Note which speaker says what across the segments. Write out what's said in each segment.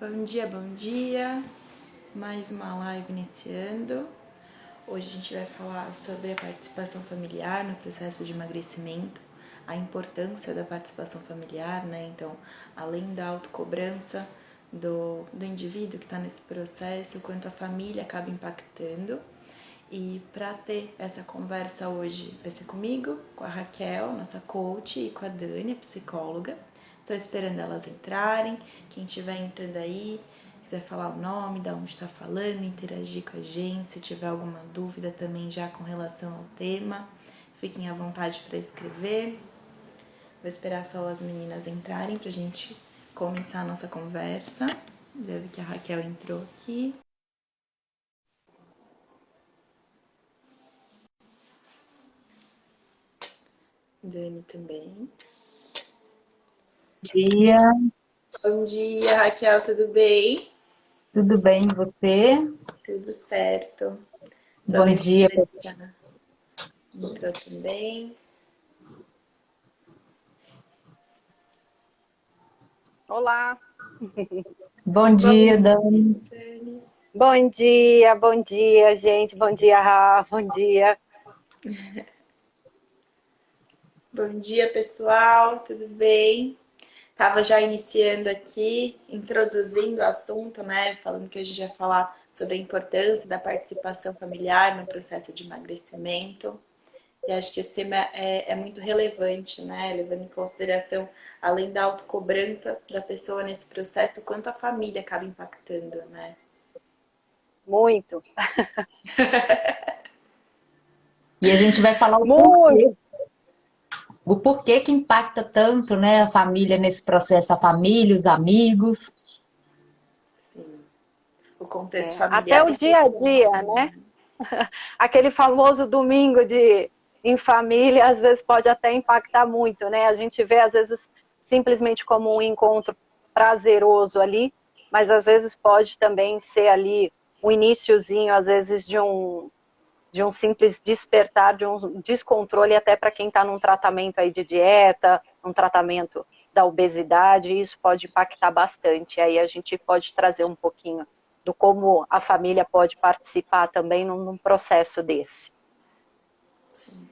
Speaker 1: Bom dia, bom dia. Mais uma live iniciando. Hoje a gente vai falar sobre a participação familiar no processo de emagrecimento, a importância da participação familiar, né? Então, além da autocobrança do indivíduo que está nesse processo, o quanto a família acaba impactando. E para ter essa conversa hoje, vai ser comigo, com a Raquel, nossa coach, e com a Dani, a psicóloga. Estou esperando elas entrarem. Quem estiver entrando aí, quiser falar o nome, de onde está falando, interagir com a gente, se tiver alguma dúvida também já com relação ao tema, fiquem à vontade para escrever. Vou esperar só as meninas entrarem para a gente começar a nossa conversa. Já vi que a Raquel entrou aqui. Dani também.
Speaker 2: Dia.
Speaker 1: Bom dia, Raquel, tudo bem?
Speaker 2: Tudo bem, e você?
Speaker 1: Tudo certo.
Speaker 2: Bom dia.
Speaker 1: Entrou também.
Speaker 3: Olá.
Speaker 2: Bom dia, Dani.
Speaker 3: Bom dia, gente. Bom dia, Rafa. Bom dia.
Speaker 1: Bom dia, pessoal, tudo bem? Tava já iniciando aqui, introduzindo o assunto, né? Falando que a gente ia falar sobre a importância da participação familiar no processo de emagrecimento. E acho que esse tema é muito relevante, né? Levando em consideração, além da autocobrança da pessoa nesse processo, quanto a família acaba impactando, né?
Speaker 3: Muito.
Speaker 2: E a gente vai falar o porquê que impacta tanto, né, a família nesse processo, a família, os amigos.
Speaker 1: Sim. O contexto familiar.
Speaker 3: Até o dia a dia, né? Aquele famoso domingo em família, às vezes pode até impactar muito, né? A gente vê, às vezes, simplesmente como um encontro prazeroso ali, mas às vezes pode também ser ali o iniciozinho, às vezes, de um simples despertar, de um descontrole, até para quem está num tratamento aí de dieta, um tratamento da obesidade, isso pode impactar bastante. Aí a gente pode trazer um pouquinho do como a família pode participar também num processo desse.
Speaker 1: Sim.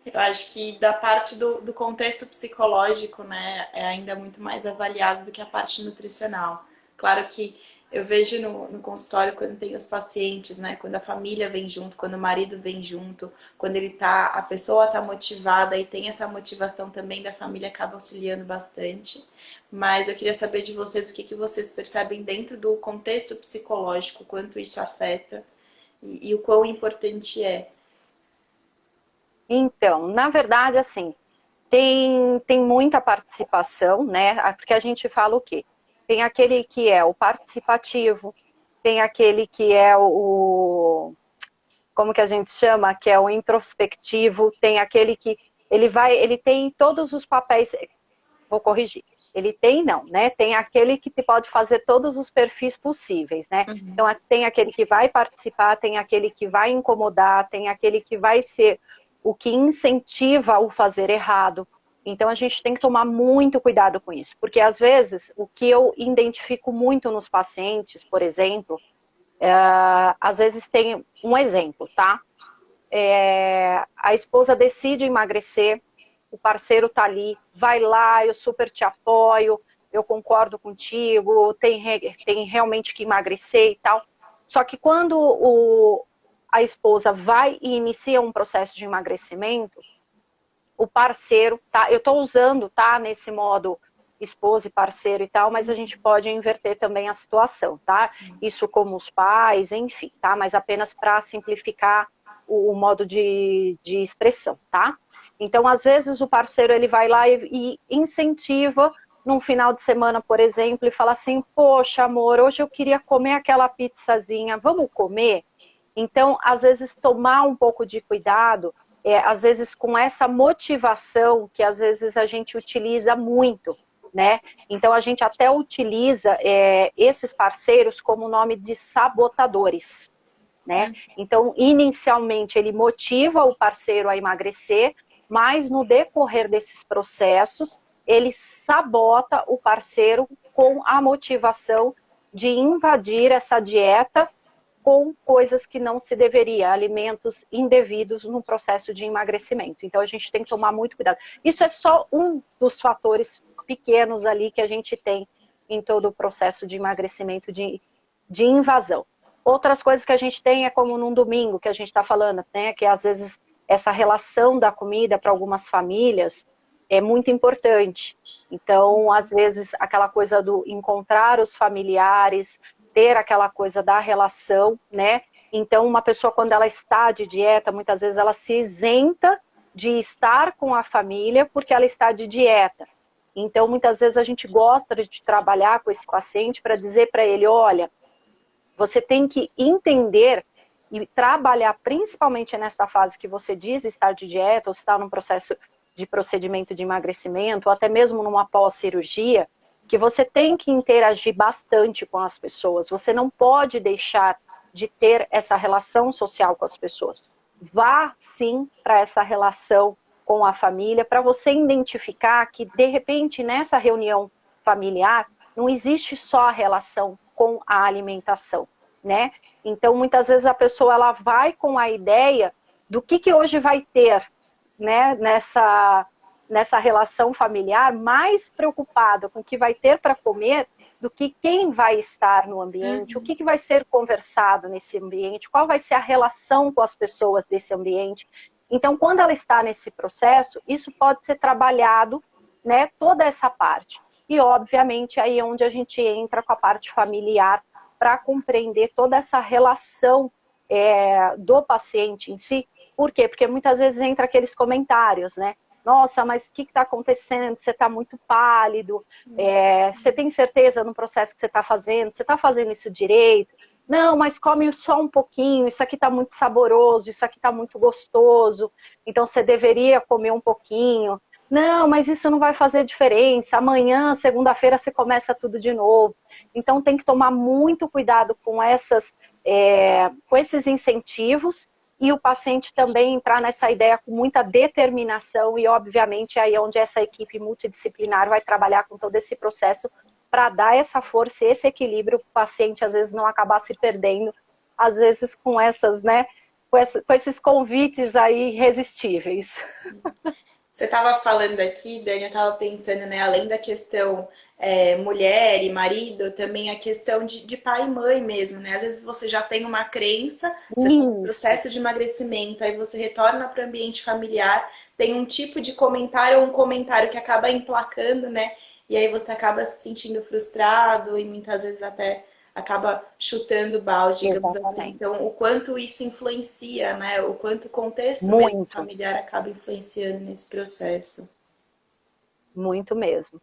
Speaker 1: Eu acho que da parte do contexto psicológico, né, é ainda muito mais avaliado do que a parte nutricional. Claro que eu vejo no consultório quando tem os pacientes, né, quando a família vem junto, quando o marido vem junto, quando a pessoa tá motivada e tem essa motivação também da família, acaba auxiliando bastante. Mas eu queria saber de vocês o que vocês percebem dentro do contexto psicológico, quanto isso afeta e o quão importante é.
Speaker 3: Então, na verdade, assim, tem muita participação, né? Porque a gente fala o quê? Tem aquele que é o participativo, tem aquele que é como que a gente chama, que é o introspectivo, tem aquele que ele tem todos os papéis, vou corrigir, ele tem não, né? Tem aquele que pode fazer todos os perfis possíveis, né?
Speaker 1: Uhum.
Speaker 3: Então tem aquele que vai participar, tem aquele que vai incomodar, tem aquele que vai ser o que incentiva o fazer errado. Então a gente tem que tomar muito cuidado com isso, porque às vezes o que eu identifico muito nos pacientes, por exemplo, às vezes tem um exemplo, tá? A esposa decide emagrecer, o parceiro tá ali, vai lá, eu super te apoio, eu concordo contigo, tem realmente que emagrecer e tal. Só que quando a esposa vai e inicia um processo de emagrecimento, o parceiro, tá? Eu tô usando, tá? Nesse modo esposa e parceiro e tal, mas a gente pode inverter também a situação, tá?
Speaker 1: Sim.
Speaker 3: Isso como os pais, enfim, tá? Mas apenas para simplificar o modo de expressão, tá? Então, às vezes, o parceiro ele vai lá e incentiva num final de semana, por exemplo, e fala assim, poxa, amor, hoje eu queria comer aquela pizzazinha, vamos comer? Então, às vezes, tomar um pouco de cuidado, às vezes com essa motivação que às vezes a gente utiliza muito, né? Então, a gente até utiliza esses parceiros como nome de sabotadores, né? Então, inicialmente, ele motiva o parceiro a emagrecer, mas no decorrer desses processos, ele sabota o parceiro com a motivação de invadir essa dieta com coisas que não se deveria, alimentos indevidos no processo de emagrecimento. Então a gente tem que tomar muito cuidado. Isso é só um dos fatores pequenos ali que a gente tem em todo o processo de emagrecimento, de invasão. Outras coisas que a gente tem é como num domingo, que a gente está falando, né, que às vezes essa relação da comida para algumas famílias é muito importante. Então, às vezes, aquela coisa do encontrar os familiares, ter aquela coisa da relação, né? Então, uma pessoa, quando ela está de dieta, muitas vezes ela se isenta de estar com a família porque ela está de dieta. Então, muitas vezes a gente gosta de trabalhar com esse paciente para dizer para ele, olha, você tem que entender e trabalhar principalmente nesta fase que você diz estar de dieta ou estar num processo de procedimento de emagrecimento, ou até mesmo numa pós-cirurgia, que você tem que interagir bastante com as pessoas. Você não pode deixar de ter essa relação social com as pessoas. Vá, sim, para essa relação com a família, para você identificar que, de repente, nessa reunião familiar, não existe só a relação com a alimentação, né? Então, muitas vezes a pessoa ela vai com a ideia do que hoje vai ter, né, nessa relação familiar, mais preocupada com o que vai ter para comer do que quem vai estar no ambiente, o que vai ser conversado nesse ambiente, qual vai ser a relação com as pessoas desse ambiente. Então, quando ela está nesse processo, isso pode ser trabalhado, né, toda essa parte. E, obviamente, aí é onde a gente entra com a parte familiar para compreender toda essa relação do paciente em si. Por quê? Porque muitas vezes entra aqueles comentários, né? Nossa, mas o que está acontecendo? Você está muito pálido, você tem certeza no processo que você está fazendo isso direito? Não, mas come só um pouquinho, isso aqui está muito saboroso, isso aqui está muito gostoso, então você deveria comer um pouquinho. Não, mas isso não vai fazer diferença, amanhã, segunda-feira, você começa tudo de novo. Então tem que tomar muito cuidado com esses incentivos, e o paciente também entrar nessa ideia com muita determinação, e obviamente aí é onde essa equipe multidisciplinar vai trabalhar com todo esse processo para dar essa força e esse equilíbrio para o paciente às vezes não acabar se perdendo, às vezes com essas, né, com esses convites aí irresistíveis.
Speaker 1: Você estava falando aqui, Dani, eu estava pensando, né, além da questão mulher e marido, também a questão de pai e mãe mesmo, né? Às vezes você já tem uma crença, você tem um processo de emagrecimento, aí você retorna para o ambiente familiar, tem um tipo de comentário ou um comentário que acaba emplacando, né? E aí você acaba se sentindo frustrado e muitas vezes até acaba chutando balde, digamos assim. Então, o quanto isso influencia, né? O quanto o contexto mesmo familiar acaba influenciando nesse processo.
Speaker 3: Muito mesmo.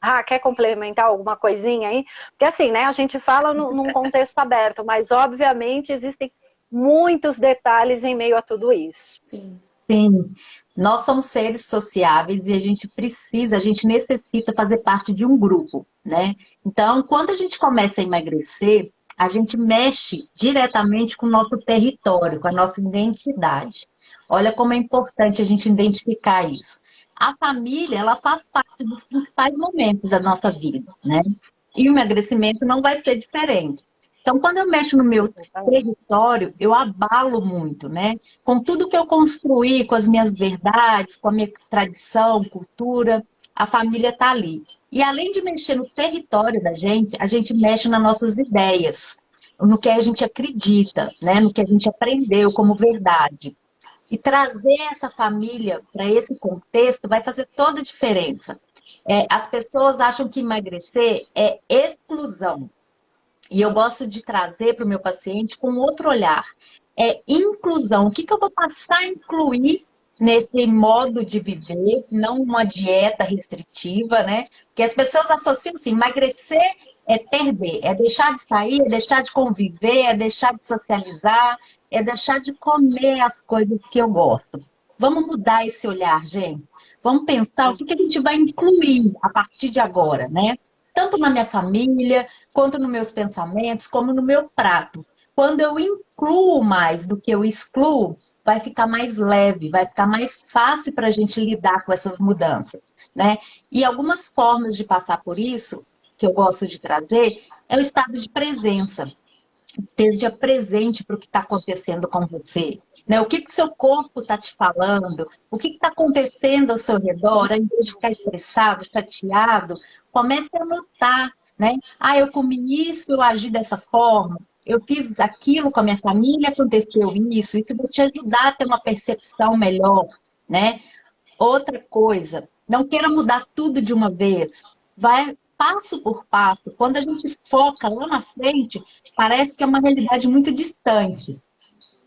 Speaker 3: Ah, quer complementar alguma coisinha aí? Porque assim, né, a gente fala num contexto aberto, mas obviamente existem muitos detalhes em meio a tudo isso.
Speaker 1: Sim.
Speaker 2: Sim, nós somos seres sociáveis e a gente necessita fazer parte de um grupo, né? Então, quando a gente começa a emagrecer, a gente mexe diretamente com o nosso território, com a nossa identidade. Olha como é importante a gente identificar isso. A família, ela faz parte dos principais momentos da nossa vida, né? E o emagrecimento não vai ser diferente. Então, quando eu mexo no meu território, eu abalo muito, né? Com tudo que eu construí, com as minhas verdades, com a minha tradição, cultura, a família está ali. E além de mexer no território da gente, a gente mexe nas nossas ideias, no que a gente acredita, né? No que a gente aprendeu como verdade. E trazer essa família para esse contexto vai fazer toda a diferença. As pessoas acham que emagrecer é exclusão. E eu gosto de trazer para o meu paciente com outro olhar. É inclusão. O que eu vou passar a incluir nesse modo de viver, não uma dieta restritiva, né? Porque as pessoas associam assim, emagrecer é perder, é deixar de sair, é deixar de conviver, é deixar de socializar, é deixar de comer as coisas que eu gosto. Vamos mudar esse olhar, gente. Vamos pensar o que a gente vai incluir a partir de agora, né? Tanto na minha família, quanto nos meus pensamentos, como no meu prato. Quando eu incluo mais do que eu excluo, vai ficar mais leve, vai ficar mais fácil para a gente lidar com essas mudanças, né? E algumas formas de passar por isso, que eu gosto de trazer, é o estado de presença. Esteja presente para o que está acontecendo com você, né? O que o seu corpo está te falando, o que está acontecendo ao seu redor, ao invés de ficar estressado, chateado, comece a notar, né? Ah, eu comi isso, eu agi dessa forma, eu fiz aquilo com a minha família, aconteceu isso vai te ajudar a ter uma percepção melhor, né? Outra coisa, não queira mudar tudo de uma vez. Vai passo por passo. Quando a gente foca lá na frente, parece que é uma realidade muito distante,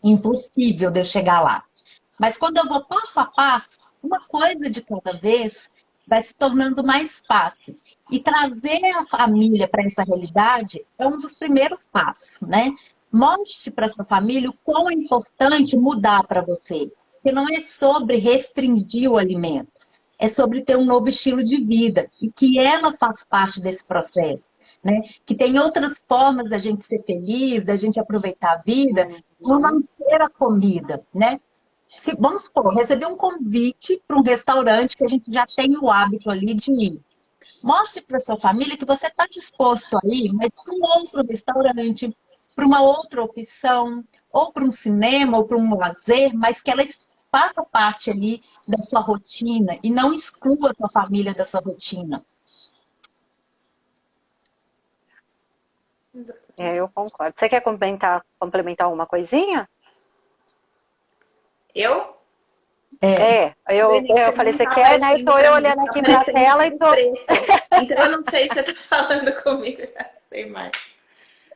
Speaker 2: impossível de eu chegar lá. Mas quando eu vou passo a passo, uma coisa de cada vez, vai se tornando mais fácil. E trazer a família para essa realidade é um dos primeiros passos, né? Mostre para sua família o quão é importante mudar para você. Porque não é sobre restringir o alimento, é sobre ter um novo estilo de vida. E que ela faz parte desse processo, né? Que tem outras formas da gente ser feliz, da gente aproveitar a vida, não manter a comida, né? Se, vamos supor, receber um convite para um restaurante que a gente já tem o hábito ali de ir. Mostre para sua família que você está disposto a ir, mas para um outro restaurante, para uma outra opção, ou para um cinema, ou para um lazer, mas que ela faça parte ali da sua rotina e não exclua a sua família da sua rotina.
Speaker 3: Eu concordo. Você quer complementar alguma coisinha?
Speaker 1: Eu?
Speaker 3: Eu falei, você quer, né? Estou eu olhando aqui para a tela e tô...
Speaker 1: Então eu não sei se você está falando comigo, já sei mais.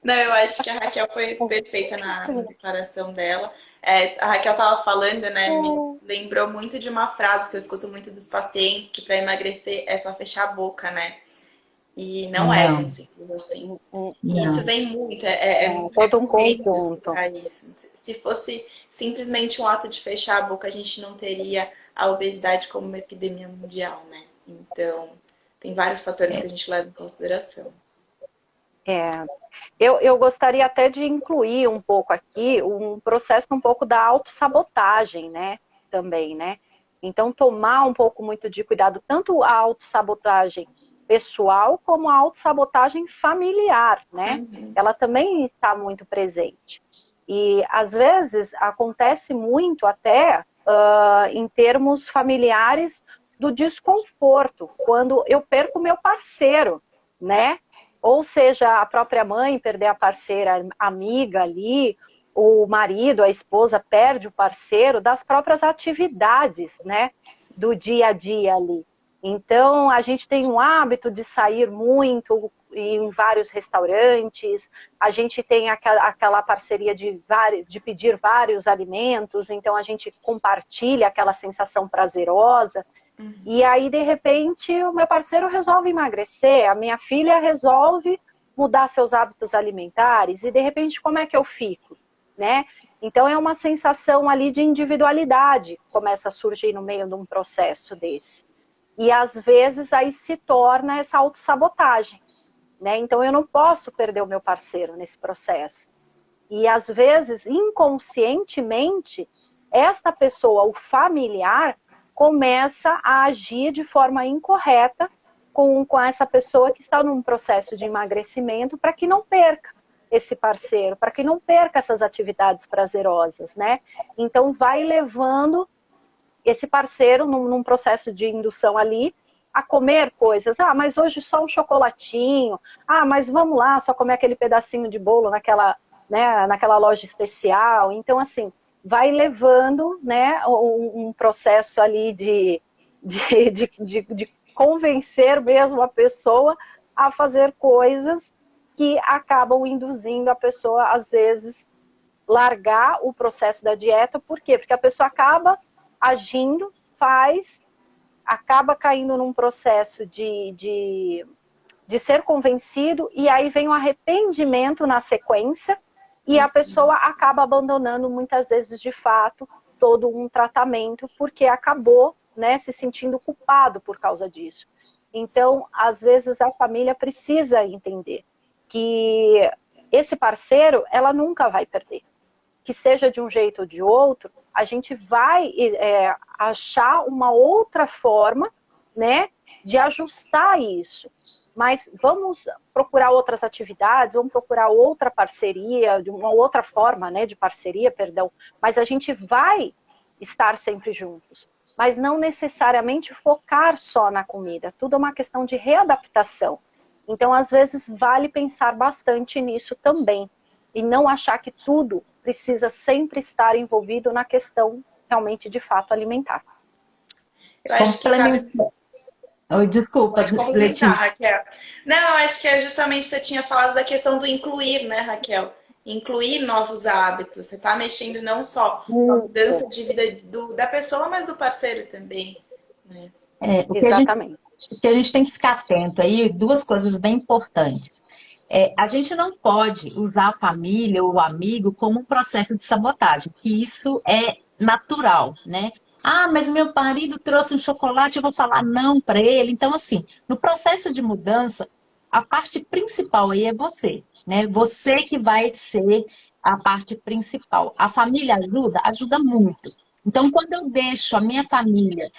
Speaker 1: Não, eu acho que a Raquel foi perfeita na declaração dela. A Raquel estava falando, né? Me lembrou muito de uma frase que eu escuto muito dos pacientes, que para emagrecer é só fechar a boca, né? E não é tão simples assim. E isso vem muito,
Speaker 3: todo um conjunto.
Speaker 1: Isso. Se fosse simplesmente um ato de fechar a boca, a gente não teria a obesidade como uma epidemia mundial, né? Então, tem vários fatores que a gente leva em consideração.
Speaker 3: Eu gostaria até de incluir um pouco aqui um processo um pouco da autossabotagem, né? Também, né? Então, tomar um pouco muito de cuidado, tanto a autossabotagem pessoal como a autossabotagem familiar, né? Ela também está muito presente. E, às vezes, acontece muito até em termos familiares do desconforto, quando eu perco meu parceiro, né? Ou seja, a própria mãe perder a parceira amiga ali, o marido, a esposa perde o parceiro das próprias atividades, né? Do dia a dia ali. Então, a gente tem um hábito de sair muito em vários restaurantes, a gente tem aquela parceria de pedir vários alimentos, então a gente compartilha aquela sensação prazerosa. E aí, de repente, o meu parceiro resolve emagrecer, a minha filha resolve mudar seus hábitos alimentares, e de repente, como é que eu fico, né? Então, é uma sensação ali de individualidade que começa a surgir no meio de um processo desse. E, às vezes, aí se torna essa autossabotagem, né? Então, eu não posso perder o meu parceiro nesse processo. E, às vezes, inconscientemente, esta pessoa, o familiar, começa a agir de forma incorreta com essa pessoa que está num processo de emagrecimento para que não perca esse parceiro, para que não perca essas atividades prazerosas, né? Então, vai levando esse parceiro num processo de indução ali a comer coisas. Ah, mas hoje só um chocolatinho. Ah, mas vamos lá, só comer aquele pedacinho de bolo naquela loja especial. Então, assim, vai levando, né, um processo ali de convencer mesmo a pessoa a fazer coisas que acabam induzindo a pessoa, às vezes, largar o processo da dieta. Por quê? Porque a pessoa acaba agindo, acaba caindo num processo de ser convencido, e aí vem um arrependimento na sequência, e a pessoa acaba abandonando muitas vezes, de fato, todo um tratamento, porque acabou, né, se sentindo culpado por causa disso. Então, às vezes, a família precisa entender que esse parceiro, ela nunca vai perder. Que seja de um jeito ou de outro, a gente vai achar uma outra forma, né, de ajustar isso. Mas vamos procurar outras atividades, vamos procurar outra parceria, de uma outra forma, né, de parceria, perdão. Mas a gente vai estar sempre juntos. Mas não necessariamente focar só na comida. Tudo é uma questão de readaptação. Então, às vezes, vale pensar bastante nisso também. E não achar que tudo precisa sempre estar envolvido na questão realmente de fato alimentar.
Speaker 1: Eu acho que
Speaker 2: Oi, desculpa,
Speaker 1: pode complementar,
Speaker 2: Letícia.
Speaker 1: Raquel. Não, acho que é justamente você tinha falado da questão do incluir, né, Raquel? Incluir novos hábitos. Você está mexendo não só com a mudança de vida da pessoa, mas do parceiro também. Né?
Speaker 3: Exatamente.
Speaker 2: O que a gente tem que ficar atento aí, duas coisas bem importantes. A gente não pode usar a família ou o amigo como um processo de sabotagem, que isso é natural, né? Ah, mas meu marido trouxe um chocolate, eu vou falar não para ele. Então, assim, no processo de mudança, a parte principal aí é você, né? Você que vai ser a parte principal. A família ajuda? Ajuda muito. Então, quando eu deixo a minha família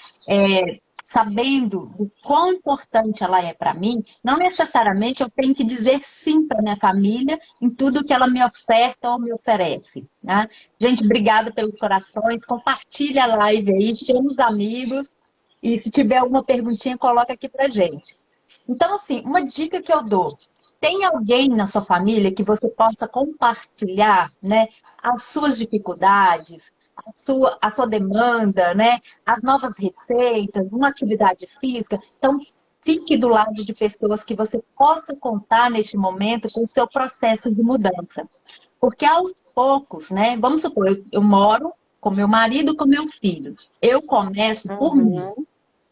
Speaker 2: sabendo o quão importante ela é para mim, não necessariamente eu tenho que dizer sim para minha família em tudo que ela me oferta ou me oferece. Né? Gente, obrigada pelos corações. Compartilha a live aí, chama os amigos. E se tiver alguma perguntinha, coloca aqui pra gente. Então, assim, uma dica que eu dou. Tem alguém na sua família que você possa compartilhar, né, as suas dificuldades, a sua demanda, né, as novas receitas, uma atividade física. Então, fique do lado de pessoas que você possa contar neste momento com o seu processo de mudança. Porque aos poucos, né, vamos supor, eu moro com meu marido, com meu filho. Eu começo por mim.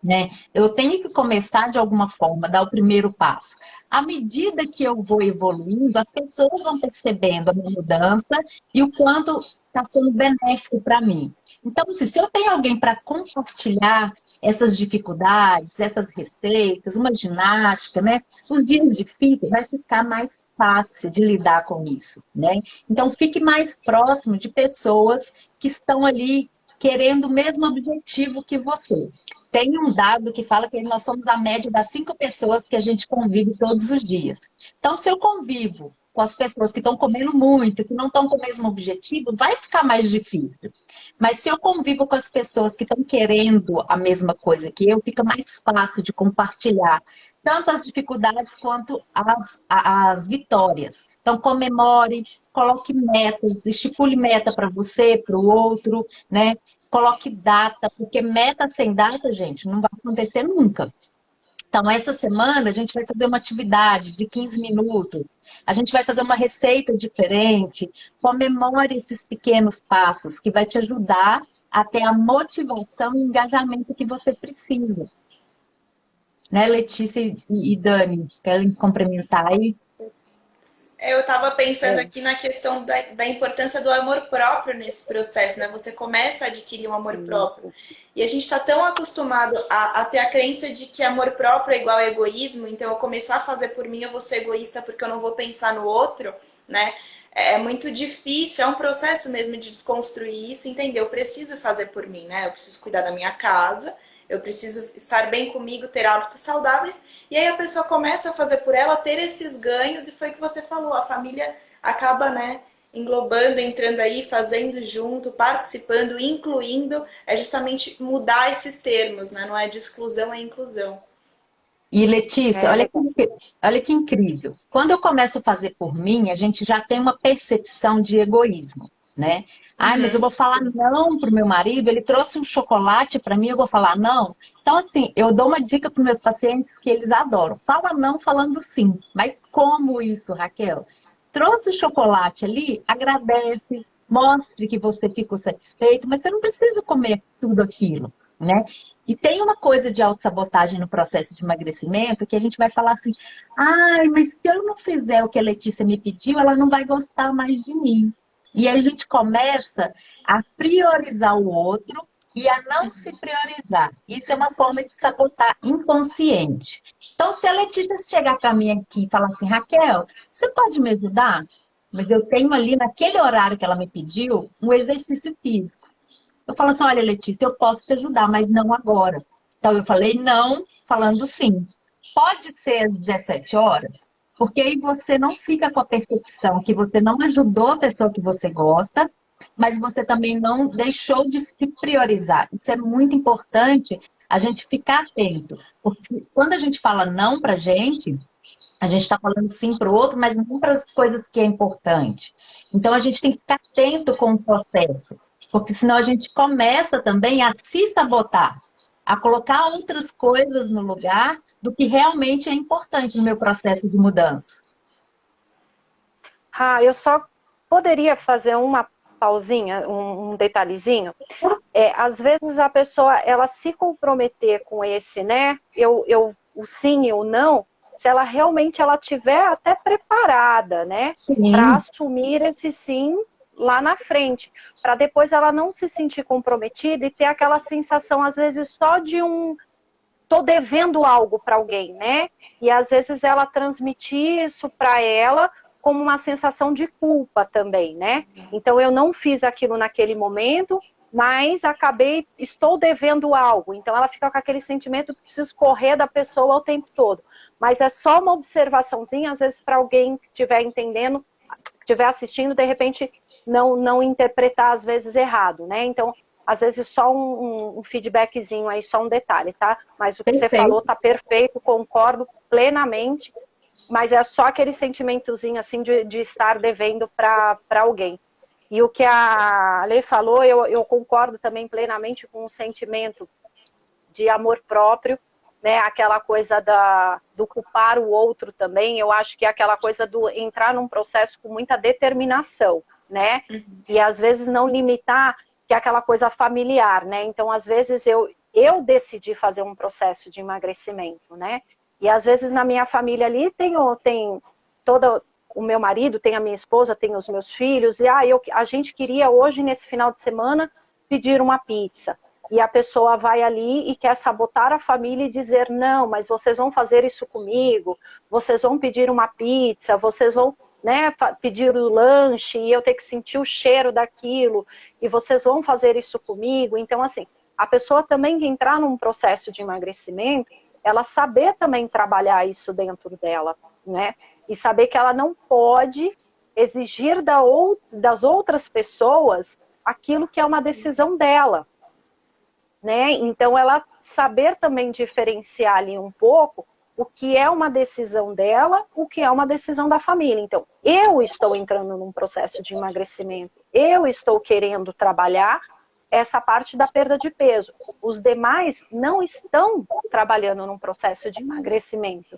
Speaker 2: Né? Eu tenho que começar de alguma forma, dar o primeiro passo. À medida que eu vou evoluindo, as pessoas vão percebendo a minha mudança e o quanto está sendo benéfico para mim. Então, assim, se eu tenho alguém para compartilhar essas dificuldades, essas receitas, uma ginástica, né? Os dias difíceis vai ficar mais fácil de lidar com isso, né? Então, fique mais próximo de pessoas que estão ali querendo o mesmo objetivo que você. Tem um dado que fala que nós somos a média das 5 pessoas que a gente convive todos os dias. Então, se eu convivo com as pessoas que estão comendo muito, que não estão com o mesmo objetivo, vai ficar mais difícil. Mas se eu convivo com as pessoas que estão querendo a mesma coisa que eu, fica mais fácil de compartilhar tanto as dificuldades quanto as vitórias. Então, comemore, coloque metas, estipule meta para você, para o outro, né? Coloque data, porque meta sem data, gente, não vai acontecer nunca. Então, essa semana a gente vai fazer uma atividade de 15 minutos, a gente vai fazer uma receita diferente. Comemore esses pequenos passos que vai te ajudar a ter a motivação e engajamento que você precisa. Né, Letícia e Dani, querem complementar aí?
Speaker 1: Eu estava pensando aqui na questão da importância do amor próprio nesse processo, né? Você começa a adquirir um amor próprio. E a gente está tão acostumado a ter a crença de que amor próprio é igual a egoísmo, então eu começar a fazer por mim, eu vou ser egoísta porque eu não vou pensar no outro, né? É muito difícil, é um processo mesmo de desconstruir isso, entender, eu preciso fazer por mim, né? Eu preciso cuidar da minha casa, eu preciso estar bem comigo, ter hábitos saudáveis. E aí a pessoa começa a fazer por ela, ter esses ganhos, e foi o que você falou, a família acaba, né, englobando, entrando aí, fazendo junto, participando, incluindo, é justamente mudar esses termos, né? Não é de exclusão, é inclusão.
Speaker 2: E Letícia, olha que incrível. Quando eu começo a fazer por mim, a gente já tem uma percepção de egoísmo, né? Ai, mas eu vou falar não pro meu marido, ele trouxe um chocolate para mim, eu vou falar não. Então, assim, eu dou uma dica para meus pacientes que eles adoram. Fala não falando sim. Mas como isso, Raquel? Trouxe o chocolate ali, agradece, mostre que você ficou satisfeito, mas você não precisa comer tudo aquilo, né? E tem uma coisa de autossabotagem no processo de emagrecimento que a gente vai falar assim, ai, mas se eu não fizer o que a Letícia me pediu, ela não vai gostar mais de mim. E aí a gente começa a priorizar o outro e a não se priorizar. Isso é uma forma de sabotar inconsciente. Então, se a Letícia chegar para mim aqui e falar assim, Raquel, você pode me ajudar? mas eu tenho ali, naquele horário que ela me pediu, um exercício físico. Eu falo assim, olha, Letícia, eu posso te ajudar, mas não agora. Então eu falei não, falando sim. Pode ser às 17 horas, porque aí você não fica com a percepção que você não ajudou a pessoa que você gosta, mas você também não deixou de se priorizar. Isso é muito importante a gente ficar atento. Porque quando a gente fala não pra gente, a gente está falando sim para o outro, mas não para as coisas que é importante. Então, a gente tem que ficar atento com o processo, porque senão a gente começa também a se sabotar, a colocar outras coisas no lugar do que realmente é importante no meu processo de mudança.
Speaker 3: Ah, eu só poderia fazer uma pausinha, um detalhezinho. Às vezes a pessoa, ela se comprometer com esse, né? O sim e o não, se ela realmente ela tiver até preparada, né? Para
Speaker 2: Sim,
Speaker 3: assumir esse sim lá na frente, para depois ela não se sentir comprometida e ter aquela sensação, às vezes, só de tô devendo algo para alguém, né? E às vezes ela transmitir isso para ela como uma sensação de culpa também, né? Então eu não fiz aquilo naquele momento, mas estou devendo algo. Então ela fica com aquele sentimento que precisa correr da pessoa o tempo todo. Mas é só uma observaçãozinha, às vezes para alguém que estiver entendendo, que estiver assistindo, de repente não interpretar às vezes errado, né? Então às vezes só um feedbackzinho aí, só um detalhe, tá? Mas o que você falou
Speaker 2: perfeito.
Speaker 3: tá perfeito, concordo plenamente, mas é só aquele sentimentozinho assim de estar devendo para alguém. E o que a Lê falou, eu concordo também plenamente com o sentimento de amor próprio, né? Aquela coisa do culpar o outro também, eu acho que é aquela coisa do entrar num processo com muita determinação, né? E às vezes não limitar, que é aquela coisa familiar, né? Então, às vezes eu decidi fazer um processo de emagrecimento, né? E às vezes na minha família ali tem toda o meu marido, tem a minha esposa, tem os meus filhos, e a gente queria hoje, nesse final de semana, pedir uma pizza. E a pessoa vai ali e quer sabotar a família e dizer, não, mas vocês vão fazer isso comigo, vocês vão pedir uma pizza, vocês vão, né, pedir o lanche e eu ter que sentir o cheiro daquilo, e vocês vão fazer isso comigo. Então, assim, a pessoa também que entrar num processo de emagrecimento, ela saber também trabalhar isso dentro dela, né? E saber que ela não pode exigir das outras pessoas aquilo que é uma decisão dela, né? Então, ela saber também diferenciar ali um pouco o que é uma decisão dela, o que é uma decisão da família. Então, eu estou entrando num processo de emagrecimento, eu estou querendo trabalhar essa parte da perda de peso. Os demais não estão trabalhando num processo de emagrecimento.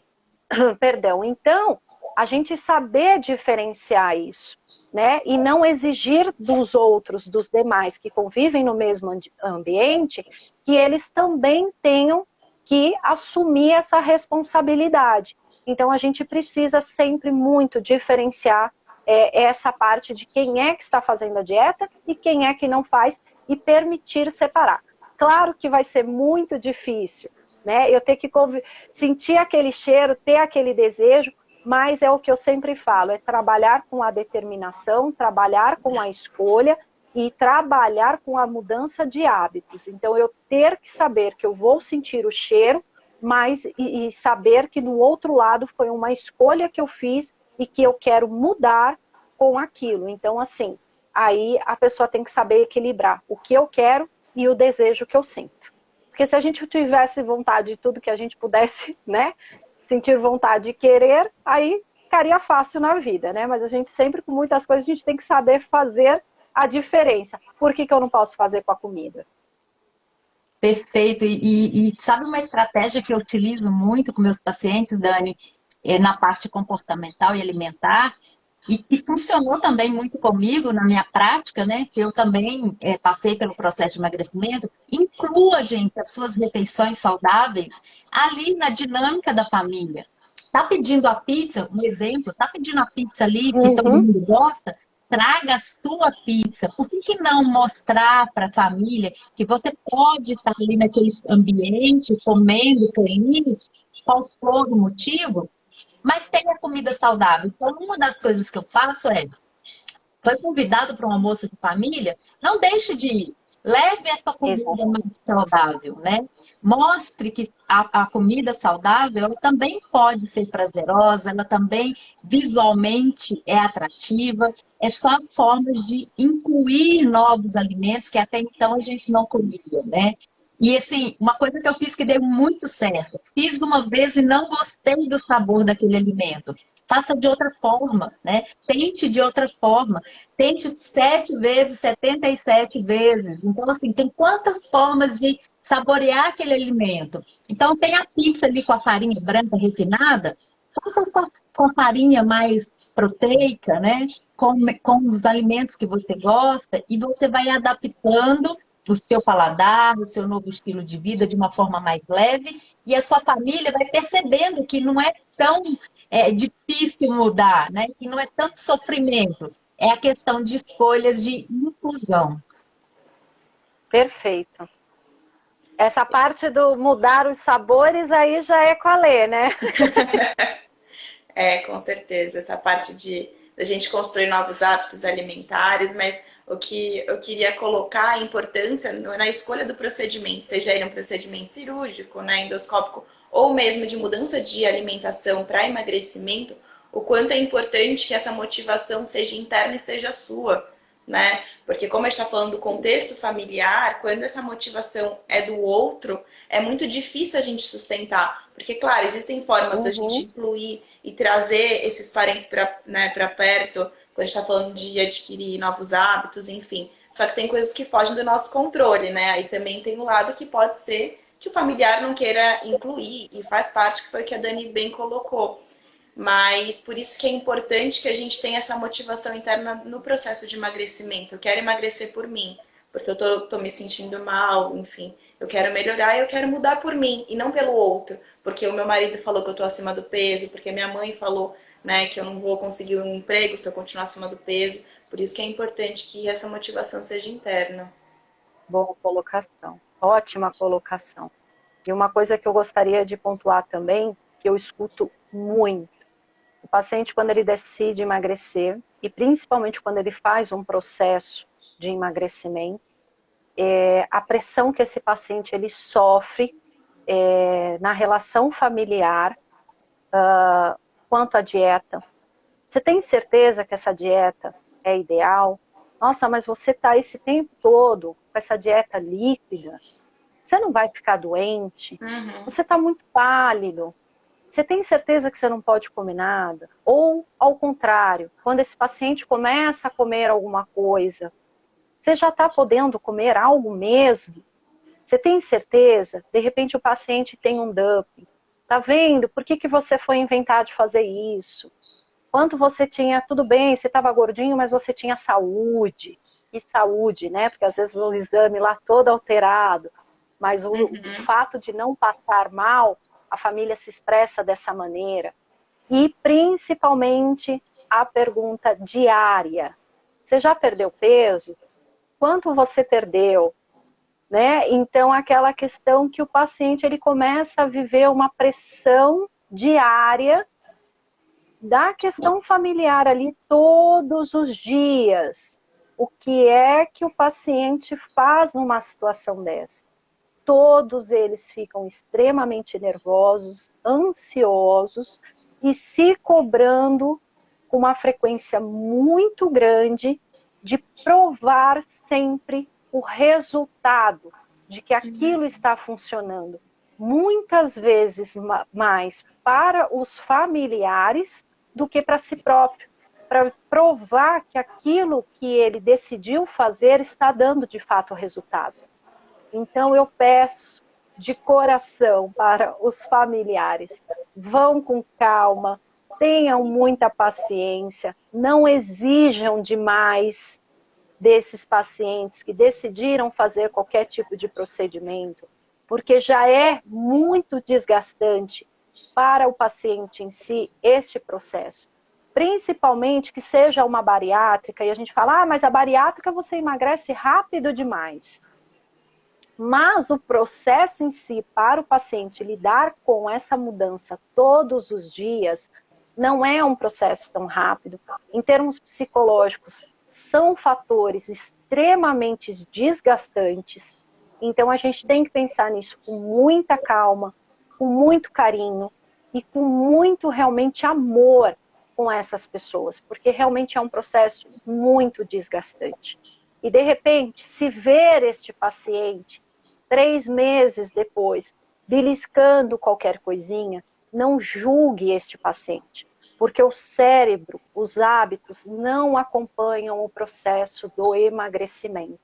Speaker 3: Perdão. Então, a gente saber diferenciar isso, né? E não exigir dos outros, dos demais que convivem no mesmo ambiente, que eles também tenham que assumir essa responsabilidade. Então, a gente precisa sempre muito diferenciar essa parte de quem é que está fazendo a dieta e quem é que não faz e permitir separar. Claro que vai ser muito difícil, né? Eu ter que sentir aquele cheiro, ter aquele desejo, mas é o que eu sempre falo, é trabalhar com a determinação, trabalhar com a escolha e trabalhar com a mudança de hábitos. Então, eu ter que saber que eu vou sentir o cheiro, mas e saber que do outro lado foi uma escolha que eu fiz e que eu quero mudar com aquilo. Então, assim, aí a pessoa tem que saber equilibrar o que eu quero e o desejo que eu sinto. Porque se a gente tivesse vontade de tudo que a gente pudesse, né, sentir vontade de querer, aí ficaria fácil na vida, né? Mas a gente sempre, com muitas coisas, a gente tem que saber fazer a diferença. Por que eu não posso fazer com a comida?
Speaker 2: Perfeito. E sabe uma estratégia que eu utilizo muito com meus pacientes, Dani, na parte comportamental e alimentar, e que funcionou também muito comigo na minha prática, né? Que eu também passei pelo processo de emagrecimento. Inclua, gente, as suas refeições saudáveis ali na dinâmica da família. Tá pedindo a pizza, um exemplo, tá pedindo a pizza ali que todo
Speaker 3: Uhum.
Speaker 2: mundo gosta, traga a sua pizza. Por que não mostrar para a família que você pode estar ali naquele ambiente, comendo feliz, qual for o motivo, mas tem a comida saudável. Então, uma das coisas que eu faço é foi convidado para um almoço de família, não deixe de ir. Leve essa comida mais saudável, né? Mostre que a comida saudável ela também pode ser prazerosa, ela também visualmente é atrativa. É só formas de incluir novos alimentos que até então a gente não comia, né? E assim, uma coisa que eu fiz que deu muito certo. Fiz uma vez e não gostei do sabor daquele alimento. Faça de outra forma, né? Tente de outra forma. Tente 7 vezes, 77 vezes. Então, assim, tem quantas formas de saborear aquele alimento? Então, tem a pizza ali com a farinha branca refinada. Faça só com farinha mais proteica, né? Com os alimentos que você gosta e você vai adaptando o seu paladar, o seu novo estilo de vida de uma forma mais leve e a sua família vai percebendo que não é tão difícil mudar, né? Que não é tanto sofrimento, é a questão de escolhas de inclusão.
Speaker 3: Perfeito. Essa parte do mudar os sabores aí já é com a Lê, né?
Speaker 1: Com certeza. Essa parte de a gente construir novos hábitos alimentares, mas o que eu queria colocar a importância na escolha do procedimento, seja ele um procedimento cirúrgico, né, endoscópico, ou mesmo de mudança de alimentação para emagrecimento, o quanto é importante que essa motivação seja interna e seja sua, né? Porque como a gente está falando do contexto familiar, quando essa motivação é do outro, é muito difícil a gente sustentar. Porque, claro, existem formas da gente incluir e trazer esses parentes para, né, para perto, quando a gente está falando de adquirir novos hábitos, enfim. Só que tem coisas que fogem do nosso controle, né? Aí também tem o lado que pode ser que o familiar não queira incluir, e faz parte, que foi o que a Dani bem colocou. Mas por isso que é importante que a gente tenha essa motivação interna no processo de emagrecimento. Eu quero emagrecer por mim, porque eu tô me sentindo mal, enfim. Eu quero melhorar e eu quero mudar por mim, e não pelo outro. Porque o meu marido falou que eu tô acima do peso, porque minha mãe falou, né, que eu não vou conseguir um emprego se eu continuar acima do peso. Por isso que é importante que essa motivação seja interna.
Speaker 3: Boa colocação. Ótima colocação. E uma coisa que eu gostaria de pontuar também, que eu escuto muito. O paciente, quando ele decide emagrecer, e principalmente quando ele faz um processo de emagrecimento, a pressão que esse paciente ele sofre na relação familiar quanto à dieta. Você tem certeza que essa dieta é ideal? Nossa, mas você está esse tempo todo com essa dieta líquida, você não vai ficar doente? Você está muito pálido. Você tem certeza que você não pode comer nada? Ou, ao contrário, quando esse paciente começa a comer alguma coisa, você já está podendo comer algo mesmo? Você tem certeza? De repente o paciente tem um dumping. Tá vendo? Por que você foi inventar de fazer isso? Quanto você tinha, tudo bem, você estava gordinho, mas você tinha saúde. E saúde, né? Porque às vezes o exame lá todo alterado. Mas o fato de não passar mal, a família se expressa dessa maneira. E principalmente a pergunta diária. Você já perdeu peso? Quanto você perdeu? Né? Então, aquela questão que o paciente ele começa a viver uma pressão diária da questão familiar ali todos os dias. O que é que o paciente faz numa situação dessa? Todos eles ficam extremamente nervosos, ansiosos e se cobrando com uma frequência muito grande de provar sempre o resultado de que aquilo está funcionando. Muitas vezes mais para os familiares do que para si próprio, para provar que aquilo que ele decidiu fazer está dando de fato resultado. Então eu peço de coração para os familiares, vão com calma, tenham muita paciência, não exijam demais desses pacientes que decidiram fazer qualquer tipo de procedimento, porque já é muito desgastante para o paciente em si este processo. Principalmente que seja uma bariátrica, e a gente fala, mas a bariátrica você emagrece rápido demais. Mas o processo em si, para o paciente lidar com essa mudança todos os dias, não é um processo tão rápido. Em termos psicológicos, são fatores extremamente desgastantes. Então a gente tem que pensar nisso com muita calma, com muito carinho e com muito realmente amor com essas pessoas, porque realmente é um processo muito desgastante. E de repente, se ver este paciente 3 meses depois beliscando qualquer coisinha, não julgue este paciente, porque o cérebro, os hábitos não acompanham o processo do emagrecimento.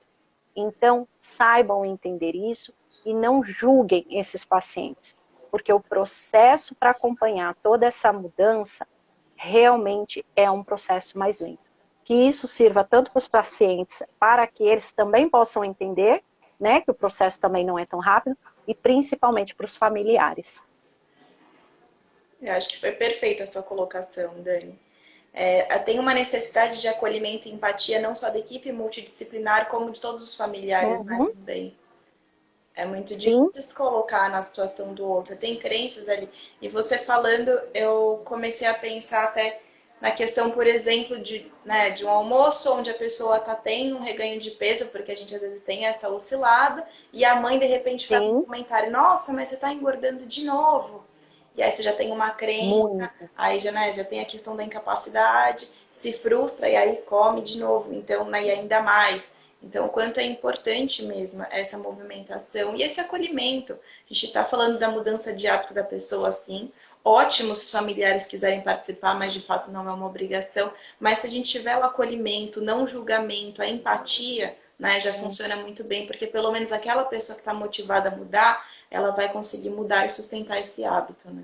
Speaker 3: Então, saibam entender isso e não julguem esses pacientes, porque o processo para acompanhar toda essa mudança realmente é um processo mais lento. Que isso sirva tanto para os pacientes, para que eles também possam entender, né, que o processo também não é tão rápido, e principalmente para os familiares.
Speaker 1: Eu acho que foi perfeita a sua colocação, Dani. Tem uma necessidade de acolhimento e empatia não só da equipe multidisciplinar, como de todos os familiares, né, também. É muito difícil se colocar na situação do outro. Você tem crenças ali. E você falando, eu comecei a pensar até na questão, por exemplo, de um almoço onde a pessoa está tendo um reganho de peso, porque a gente às vezes tem essa oscilada, e a mãe de repente faz um comentário, nossa, mas você está engordando de novo. E aí você já tem uma crença, aí já tem a questão da incapacidade, se frustra e aí come de novo, então, e ainda mais. Então, o quanto é importante mesmo essa movimentação e esse acolhimento. A gente está falando da mudança de hábito da pessoa, sim. Ótimo se os familiares quiserem participar, mas de fato não é uma obrigação. Mas se a gente tiver o acolhimento, não o julgamento, a empatia, né, já funciona muito bem, porque pelo menos aquela pessoa que está motivada a mudar, essa vai conseguir mudar e sustentar esse hábito, né?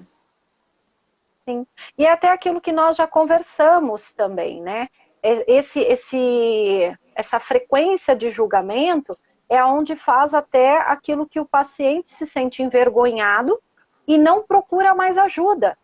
Speaker 3: Sim. E até aquilo que nós já conversamos também, né? Essa frequência de julgamento é onde faz até aquilo que o paciente se sente envergonhado e não procura mais ajuda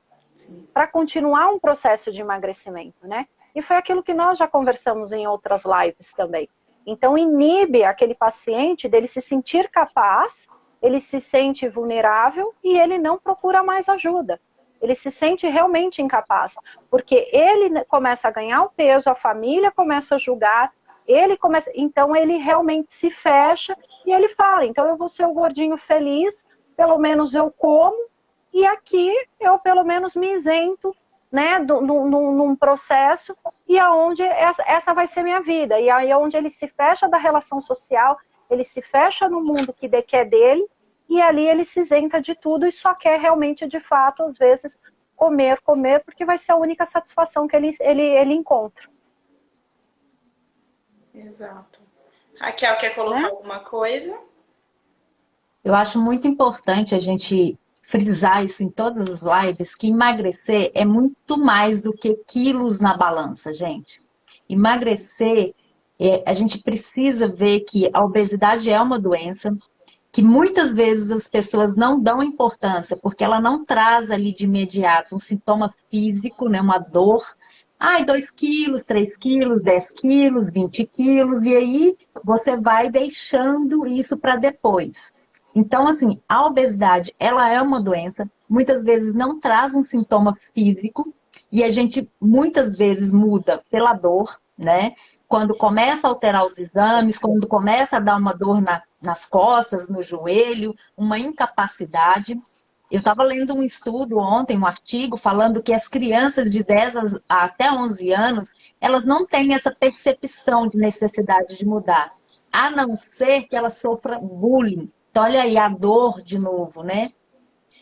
Speaker 3: para continuar um processo de emagrecimento, né? E foi aquilo que nós já conversamos em outras lives também. Então, inibe aquele paciente dele se sentir capaz, ele se sente vulnerável e ele não procura mais ajuda. Ele se sente realmente incapaz, porque ele começa a ganhar o peso, a família começa a julgar, então ele realmente se fecha e ele fala, então eu vou ser o gordinho feliz, pelo menos eu como, e aqui eu pelo menos me isento, né, num processo, e aonde essa vai ser minha vida, e aí onde ele se fecha da relação social, ele se fecha no mundo que é dele, e ali ele se isenta de tudo e só quer realmente, de fato, às vezes, comer, porque vai ser a única satisfação que ele encontra.
Speaker 1: Exato. Raquel, quer colocar alguma coisa?
Speaker 2: Eu acho muito importante a gente frisar isso em todas as lives, que emagrecer é muito mais do que quilos na balança, gente. Emagrecer, a gente precisa ver que a obesidade é uma doença, que muitas vezes as pessoas não dão importância, porque ela não traz ali de imediato um sintoma físico, né, uma dor. Ai, 2 quilos, 3 quilos, 10 quilos, 20 quilos, e aí você vai deixando isso para depois. Então, assim, a obesidade, ela é uma doença, muitas vezes não traz um sintoma físico, e a gente muitas vezes muda pela dor, né? Quando começa a alterar os exames, quando começa a dar uma dor nas costas, no joelho, uma incapacidade. Eu estava lendo um estudo ontem, um artigo, falando que as crianças de 10 até 11 anos, elas não têm essa percepção de necessidade de mudar, a não ser que elas sofram bullying. Então, olha aí a dor de novo, né?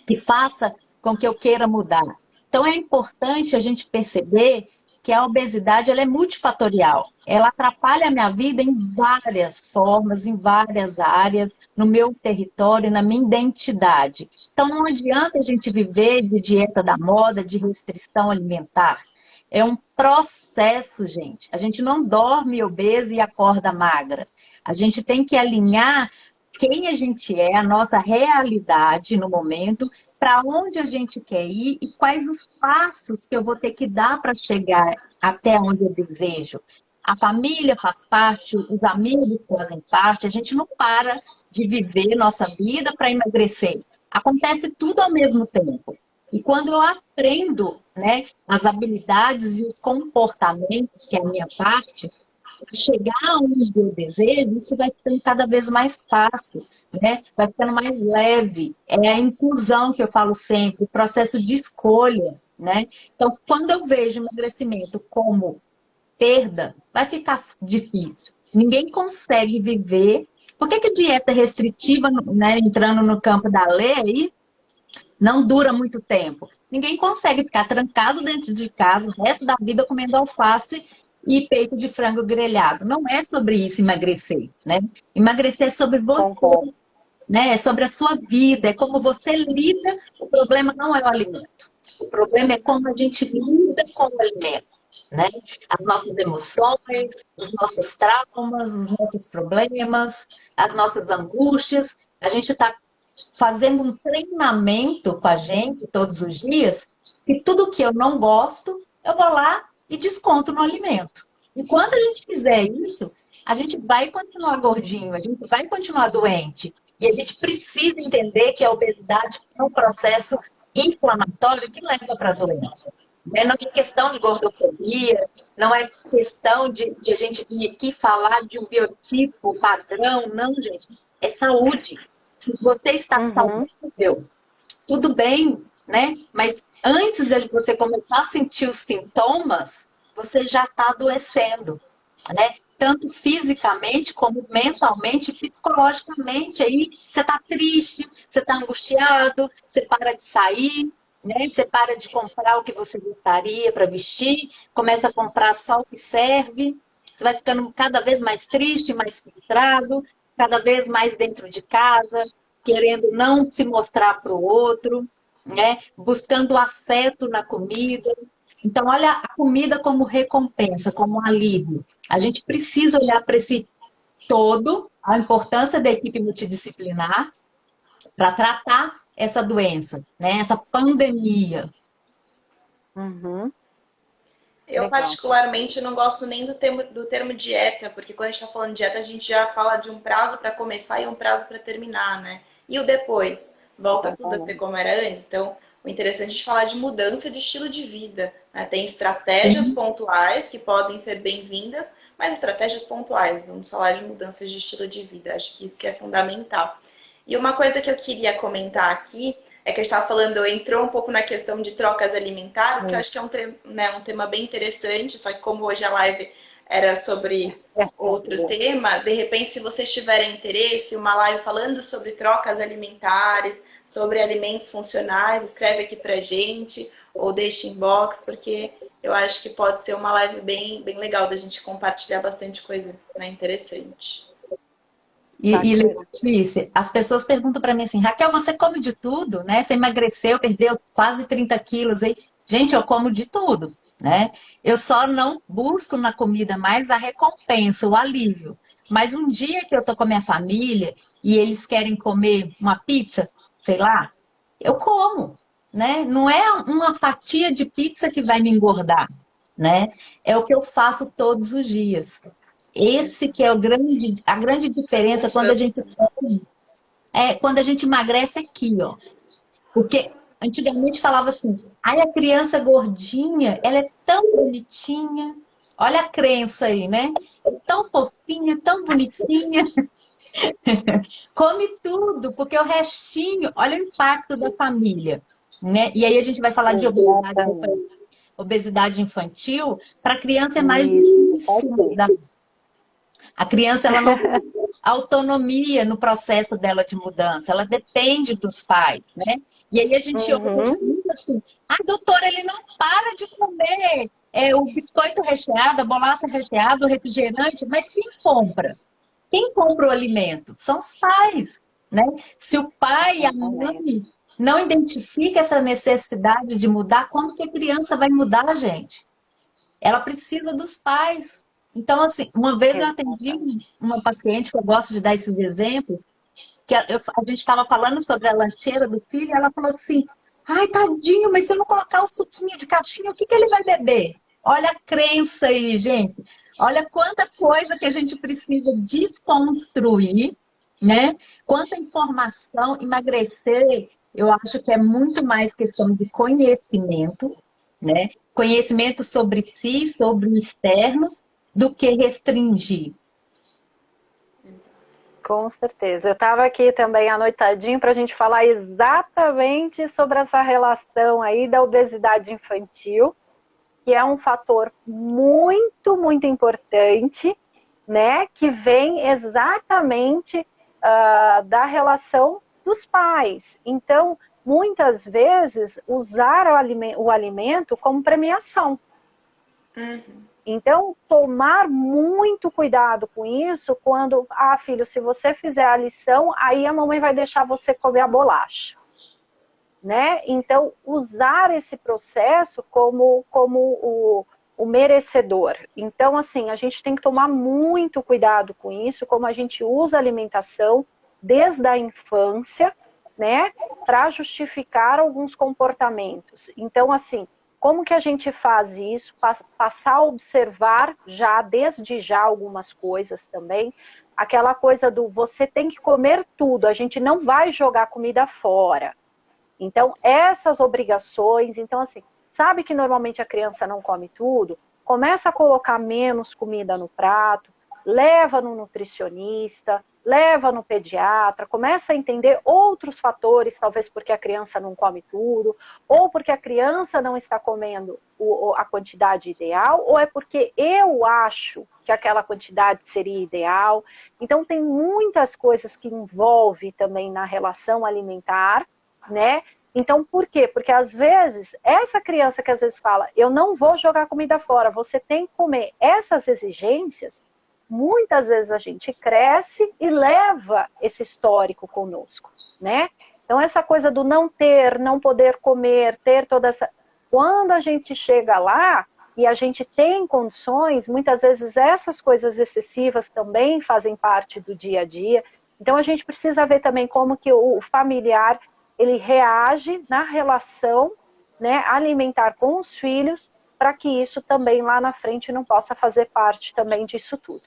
Speaker 2: Que faça com que eu queira mudar. Então, é importante a gente perceber que a obesidade ela é multifatorial. Ela atrapalha a minha vida em várias formas, em várias áreas, no meu território, na minha identidade. Então, não adianta a gente viver de dieta da moda, de restrição alimentar. É um processo, gente. A gente não dorme obesa e acorda magra. A gente tem que alinhar quem a gente é, a nossa realidade no momento, para onde a gente quer ir e quais os passos que eu vou ter que dar para chegar até onde eu desejo. A família faz parte, os amigos fazem parte, a gente não para de viver nossa vida para emagrecer. Acontece tudo ao mesmo tempo. E quando eu aprendo, né, as habilidades e os comportamentos, que é a minha parte, chegar onde eu desejo, isso vai ficando cada vez mais fácil, né? Vai ficando mais leve. É a inclusão que eu falo sempre, o processo de escolha, né? Então, quando eu vejo emagrecimento como perda, vai ficar difícil. Ninguém consegue viver. Por que que dieta restritiva, né, entrando no campo da lei, não dura muito tempo? Ninguém consegue ficar trancado dentro de casa o resto da vida comendo alface e peito de frango grelhado. Não é sobre isso emagrecer, né? Emagrecer é sobre você,
Speaker 3: Concordo.
Speaker 2: né? É sobre a sua vida, é como você lida. O problema não é o alimento. O problema é como a gente lida com o alimento, né? As nossas emoções, os nossos traumas, os nossos problemas, as nossas angústias. A gente está fazendo um treinamento com a gente todos os dias, e tudo que eu não gosto, eu vou lá e desconto no alimento. E quando a gente fizer isso, a gente vai continuar gordinho, a gente vai continuar doente. E a gente precisa entender que a obesidade é um processo inflamatório que leva para a doença. Né? Não é questão de gordofobia, não é questão de a gente vir aqui falar de um biotipo padrão, não, gente. É saúde. Se você está
Speaker 3: Uhum.
Speaker 2: saudável, tudo bem, né? Mas antes de você começar a sentir os sintomas, você já está adoecendo, né? Tanto fisicamente, como mentalmente, psicologicamente. Aí você está triste, você está angustiado, você para de sair, né? Você para de comprar o que você gostaria para vestir, começa a comprar só o que serve. Você vai ficando cada vez mais triste, mais frustrado, cada vez mais dentro de casa, querendo não se mostrar para o outro, né? Buscando afeto na comida. Então, olha a comida como recompensa, como alívio. A gente precisa olhar para esse todo, a importância da equipe multidisciplinar para tratar essa doença, né? Essa pandemia.
Speaker 3: Uhum.
Speaker 1: Eu,
Speaker 3: Legal.
Speaker 1: particularmente, não gosto nem do termo dieta, porque quando a gente está falando de dieta, a gente já fala de um prazo para começar e um prazo para terminar, né? E o depois? Volta tudo a ser
Speaker 3: Concordo.
Speaker 1: como era antes. Então, o interessante é a gente falar de mudança de estilo de vida, né? Tem estratégias
Speaker 2: Sim.
Speaker 1: pontuais que podem ser bem-vindas, mas estratégias pontuais. Vamos falar de mudanças de estilo de vida. Acho que isso que é fundamental. E uma coisa que eu queria comentar aqui é que a gente estava falando, entrou um pouco na questão de trocas alimentares, que eu acho que é um tema bem interessante, só que como hoje a live era sobre outro tema, de repente, se vocês tiverem interesse, uma live falando sobre trocas alimentares, sobre alimentos funcionais, escreve aqui pra gente, ou deixa inbox, porque eu acho que pode ser uma live bem, bem legal da gente compartilhar bastante coisa, né, interessante.
Speaker 2: E
Speaker 3: Bacana.
Speaker 2: Letícia, as pessoas perguntam para mim assim, Raquel, você come de tudo, né? Você emagreceu, perdeu quase 30 quilos aí. Gente, eu como de tudo, né? Eu só não busco na comida mais a recompensa, o alívio. Mas um dia que eu tô com a minha família e eles querem comer uma pizza, sei lá, eu como, né? Não é uma fatia de pizza que vai me engordar, né? É o que eu faço todos os dias. Esse que é a grande diferença quando a
Speaker 1: Funciona.
Speaker 2: gente quando a gente emagrece aqui, ó. Porque antigamente falava assim, ai, a criança gordinha, ela é tão bonitinha. Olha a crença aí, né? É tão fofinha, tão bonitinha. Come tudo, porque o restinho, olha o impacto da família, né? E aí a gente vai falar de
Speaker 3: Exatamente.
Speaker 2: obesidade infantil, para a criança é mais no
Speaker 3: Isso.
Speaker 2: início
Speaker 3: Ok.
Speaker 2: a criança ela não tem autonomia no processo dela de mudança, ela depende dos pais, né? E aí a gente ouve
Speaker 3: Uhum.
Speaker 2: muito assim, doutora, ele não para de comer o biscoito recheado, a bolacha recheada, o refrigerante, mas quem compra? Quem compra o alimento? São os pais, né? Se o pai e a
Speaker 3: Exatamente.
Speaker 2: mãe não identificam essa necessidade de mudar, como que a criança vai mudar, gente? Ela precisa dos pais. Então, assim, uma vez eu atendi
Speaker 3: Exatamente.
Speaker 2: uma paciente, que eu gosto de dar esses exemplos, que a gente estava falando sobre a lancheira do filho, e ela falou assim, ai, tadinho, mas se eu não colocar o suquinho de caixinha, o que que ele vai beber? Olha a crença aí, gente. Olha quanta coisa que a gente precisa desconstruir, né? Quanta informação, emagrecer, eu acho que é muito mais questão de conhecimento, né? Conhecimento sobre si, sobre o externo, do que restringir.
Speaker 3: Com certeza. Eu estava aqui também anotadinho para a gente falar exatamente sobre essa relação aí da obesidade infantil, que é um fator muito, muito importante, né? Que vem exatamente da relação dos pais. Então, muitas vezes, usar o alimento como premiação.
Speaker 1: Uhum.
Speaker 3: Então, tomar muito cuidado com isso quando, filho, se você fizer a lição, aí a mamãe vai deixar você comer a bolacha. Né? Então, usar esse processo como o merecedor. Então, assim, a gente tem que tomar muito cuidado com isso, como a gente usa a alimentação desde a infância, né, para justificar alguns comportamentos. Então, assim, como que a gente faz isso? Passar a observar desde já algumas coisas também. Aquela coisa do você tem que comer tudo, a gente não vai jogar comida fora. Então, essas obrigações, então assim, sabe que normalmente a criança não come tudo? Começa a colocar menos comida no prato, leva no nutricionista, leva no pediatra, começa a entender outros fatores, talvez porque a criança não come tudo, ou porque a criança não está comendo a quantidade ideal, ou é porque eu acho que aquela quantidade seria ideal. Então, tem muitas coisas que envolve também na relação alimentar, né? Então, por quê? Porque às vezes, essa criança que às vezes fala, eu não vou jogar comida fora, você tem que comer essas exigências, muitas vezes a gente cresce e leva esse histórico conosco, né? Então, essa coisa do não ter, não poder comer, ter toda essa... Quando a gente chega lá e a gente tem condições, muitas vezes essas coisas excessivas também fazem parte do dia a dia. Então, a gente precisa ver também como que o familiar ele reage na relação, né, alimentar com os filhos, para que isso também lá na frente não possa fazer parte também disso tudo.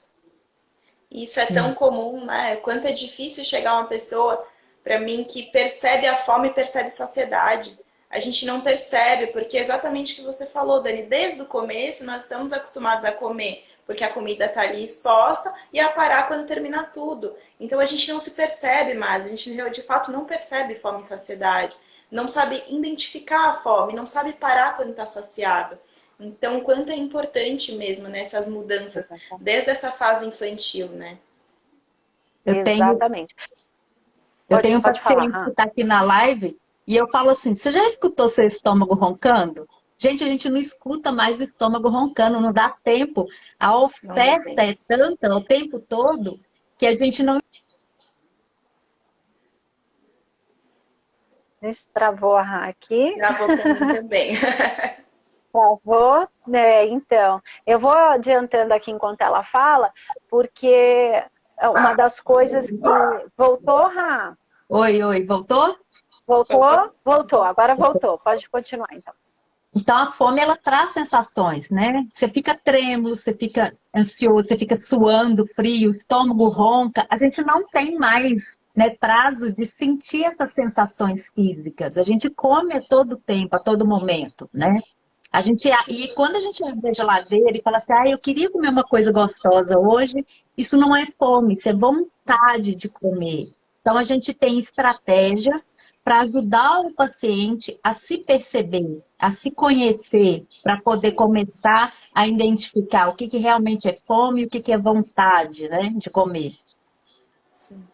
Speaker 1: Isso é tão comum, né? Quanto é difícil chegar uma pessoa, para mim, que percebe a fome e percebe saciedade. A gente não percebe, porque é exatamente o que você falou, Dani. Desde o começo, nós estamos acostumados a comer, porque a comida está ali exposta, e a parar quando termina tudo. Então, a gente não se percebe mais. A gente, de fato, não percebe fome e saciedade. Não sabe identificar a fome, não sabe parar quando está saciado. Então, o quanto é importante mesmo, né, essas mudanças, desde essa fase infantil, né?
Speaker 3: Exatamente.
Speaker 2: Eu tenho um paciente que está aqui na live e eu falo assim, você já escutou seu estômago roncando? Gente, a gente não escuta mais o estômago roncando, não dá tempo. A oferta é tanta o tempo todo que a gente não...
Speaker 3: Deixa eu travou aqui.
Speaker 1: Travou para mim também.
Speaker 3: Travou, né? Então, eu vou adiantando aqui enquanto ela fala, porque uma das coisas que... Voltou, Rá?
Speaker 2: Oi, voltou?
Speaker 3: Voltou? Voltou, agora voltou. Pode continuar, então.
Speaker 2: Então, a fome, ela traz sensações, né? Você fica trêmulo, você fica ansioso, você fica suando, frio, o estômago ronca. A gente não tem mais, né, prazo de sentir essas sensações físicas. A gente come a todo tempo, a todo momento, né? E quando a gente abre a geladeira e fala assim, eu queria comer uma coisa gostosa hoje, isso não é fome, isso é vontade de comer. Então, a gente tem estratégias para ajudar o paciente a se perceber, a se conhecer, para poder começar a identificar o que realmente é fome e o que é vontade, né, de comer.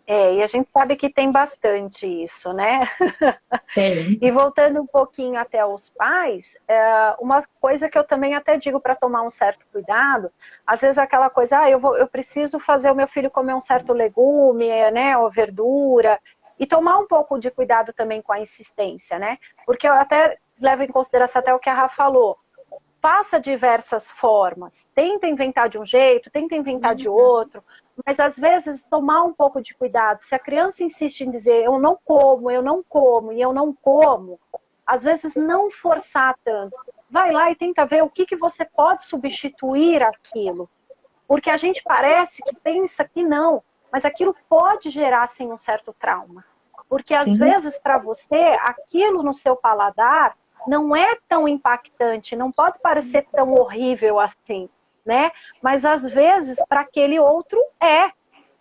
Speaker 3: E a gente sabe que tem bastante isso, né?
Speaker 2: Tem.
Speaker 3: E voltando um pouquinho até os pais, uma coisa que eu também até digo para tomar um certo cuidado, às vezes aquela coisa, eu preciso fazer o meu filho comer um certo legume, né, ou verdura, e tomar um pouco de cuidado também com a insistência, né? Porque eu até levo em consideração até o que a Rafa falou, faça diversas formas, tenta inventar de um jeito, tenta inventar de outro, mas às vezes tomar um pouco de cuidado. Se a criança insiste em dizer eu não como e eu não como, às vezes não forçar tanto. Vai lá e tenta ver o que você pode substituir aquilo. Porque a gente parece que pensa que não, mas aquilo pode gerar assim um certo trauma. Porque às vezes para você, aquilo no seu paladar não é tão impactante, não pode parecer tão horrível assim. né? Mas às vezes para aquele outro é.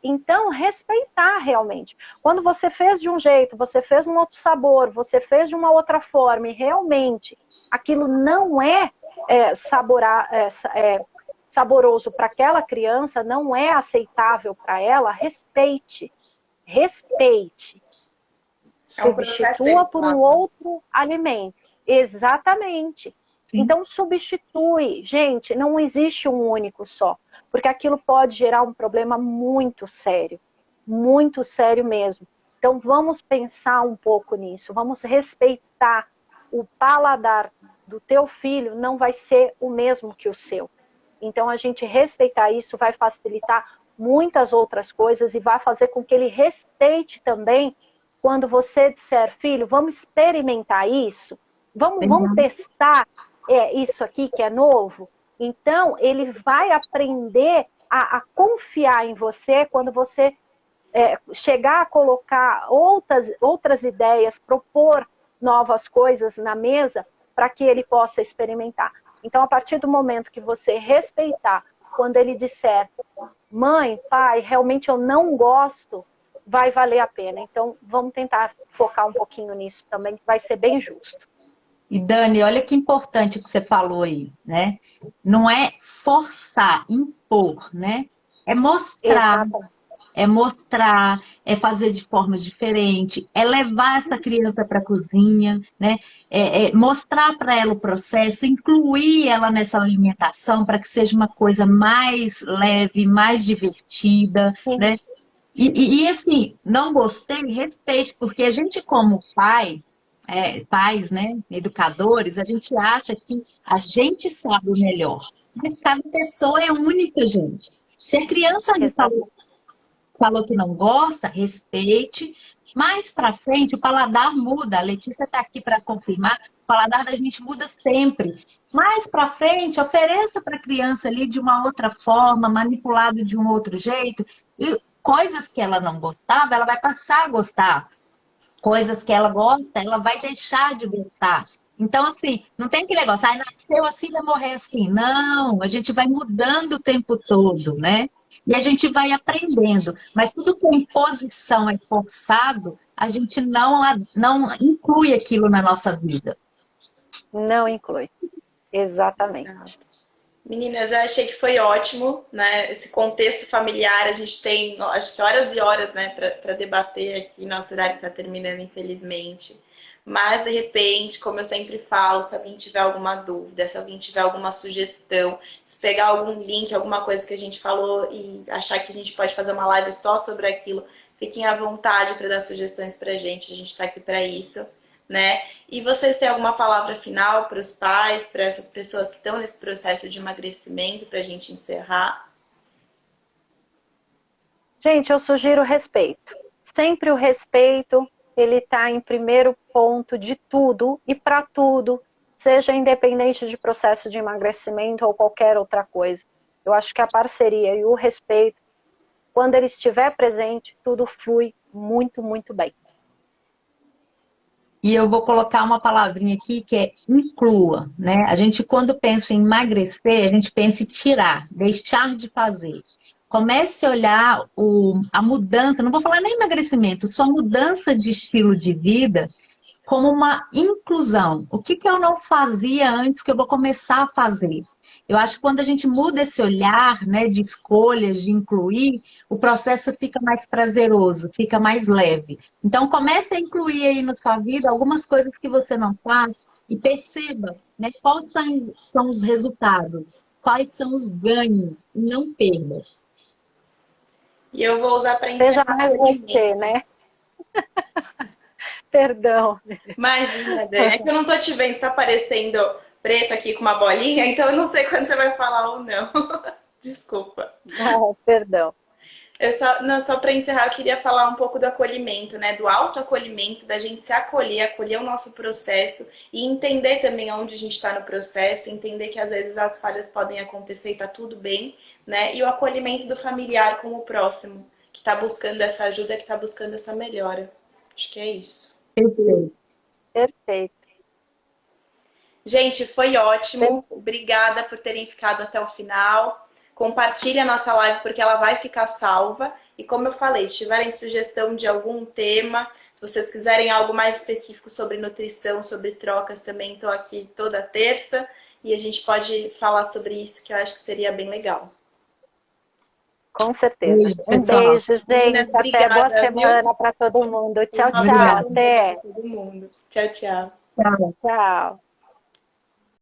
Speaker 3: Então, respeitar realmente. Quando você fez de um jeito, você fez um outro sabor, você fez de uma outra forma, e realmente aquilo não saboroso para aquela criança, não é aceitável para ela, respeite. Respeite.
Speaker 1: É um processo
Speaker 3: Substitua por um
Speaker 1: educado.
Speaker 3: outro alimento. Exatamente.
Speaker 2: Sim.
Speaker 3: Então, substitui. Gente, não existe um único só. Porque aquilo pode gerar um problema muito sério mesmo. Então, vamos pensar um pouco nisso. Vamos respeitar. O paladar do teu filho não vai ser o mesmo que o seu. Então, a gente respeitar isso vai facilitar muitas outras coisas e vai fazer com que ele respeite também quando você disser, filho, vamos experimentar isso? Vamos testar isso aqui que é novo? Então, ele vai aprender a confiar em você quando você chegar a colocar outras ideias, propor novas coisas na mesa para que ele possa experimentar. Então, a partir do momento que você respeitar, quando ele disser, mãe, pai, realmente eu não gosto, vai valer a pena. Então, vamos tentar focar um pouquinho nisso também, que vai ser bem justo.
Speaker 2: E Dani, olha que importante o que você falou aí, né? Não é forçar, impor, né? É mostrar,
Speaker 3: Exatamente.
Speaker 2: é fazer de forma diferente, é levar essa criança para a cozinha, né? É mostrar para ela o processo, incluir ela nessa alimentação para que seja uma coisa mais leve, mais divertida, né? E assim, não gostei, respeite, porque a gente como pais, né, educadores, a gente acha que a gente sabe o melhor. Mas cada pessoa é única, gente. Se a criança ali falou que não gosta, respeite. Mais para frente, o paladar muda. A Letícia está aqui para confirmar. O paladar da gente muda sempre. Mais para frente, ofereça para a criança ali de uma outra forma, manipulado de um outro jeito. E coisas que ela não gostava, ela vai passar a gostar. Coisas que ela gosta, ela vai deixar de gostar. Então, assim, não tem aquele negócio, nasceu assim, vai morrer assim. Não, a gente vai mudando o tempo todo, né? E a gente vai aprendendo. Mas tudo que é imposição, é forçado, a gente não inclui aquilo na nossa vida.
Speaker 3: Não inclui. Exatamente.
Speaker 1: Exato. Meninas, eu achei que foi ótimo, né? Esse contexto familiar, a gente tem, acho que horas e horas, né, para debater aqui. Nosso horário está terminando, infelizmente. Mas, de repente, como eu sempre falo, se alguém tiver alguma dúvida, se alguém tiver alguma sugestão, se pegar algum link, alguma coisa que a gente falou e achar que a gente pode fazer uma live só sobre aquilo, fiquem à vontade para dar sugestões para a gente está aqui para isso, né? E vocês têm alguma palavra final para os pais, para essas pessoas que estão nesse processo de emagrecimento, para a gente encerrar?
Speaker 3: Gente, eu sugiro o respeito. Sempre o respeito, ele está em primeiro ponto de tudo e para tudo, seja independente de processo de emagrecimento ou qualquer outra coisa. Eu acho que a parceria e o respeito, quando ele estiver presente, tudo flui muito, muito bem.
Speaker 2: E eu vou colocar uma palavrinha aqui que é inclua, né? A gente, quando pensa em emagrecer, a gente pensa em tirar, deixar de fazer. Comece a olhar a mudança, não vou falar nem emagrecimento, sua mudança de estilo de vida como uma inclusão. O que eu não fazia antes que eu vou começar a fazer? Eu acho que quando a gente muda esse olhar, né, de escolhas, de incluir, o processo fica mais prazeroso, fica mais leve. Então, comece a incluir aí na sua vida algumas coisas que você não faz e perceba, né, quais são os resultados, quais são os ganhos e não perdas.
Speaker 1: E eu vou usar para
Speaker 3: Seja
Speaker 1: encerrar
Speaker 3: mais você, né? Perdão.
Speaker 1: Imagina, Dani. É que eu não tô te vendo, você tá parecendo preto aqui com uma bolinha, então eu não sei quando você vai falar ou não. Desculpa.
Speaker 3: Ah, perdão.
Speaker 1: Só para encerrar, eu queria falar um pouco do acolhimento, né? Do autoacolhimento, da gente se acolher, acolher o nosso processo e entender também onde a gente está no processo, entender que às vezes as falhas podem acontecer e tá tudo bem, né? E o acolhimento do familiar com o próximo, que está buscando essa ajuda, que está buscando essa melhora. Acho que é isso.
Speaker 2: Perfeito.
Speaker 3: Perfeito.
Speaker 1: Gente, foi ótimo. Obrigada por terem ficado até o final. Compartilhe a nossa live porque ela vai ficar salva. E como eu falei, se tiverem sugestão de algum tema, se vocês quiserem algo mais específico sobre nutrição, sobre trocas, também estou aqui toda terça. E a gente pode falar sobre isso, que eu acho que seria bem legal.
Speaker 3: Com certeza.
Speaker 2: Beijo,
Speaker 3: Um
Speaker 2: pessoal.
Speaker 3: beijo, gente. Até boa
Speaker 1: Obrigada,
Speaker 3: semana para todo mundo. Tchau, tchau.
Speaker 2: Obrigada.
Speaker 3: Até.
Speaker 1: Todo mundo. Tchau, tchau.
Speaker 2: Tchau.
Speaker 3: Tchau.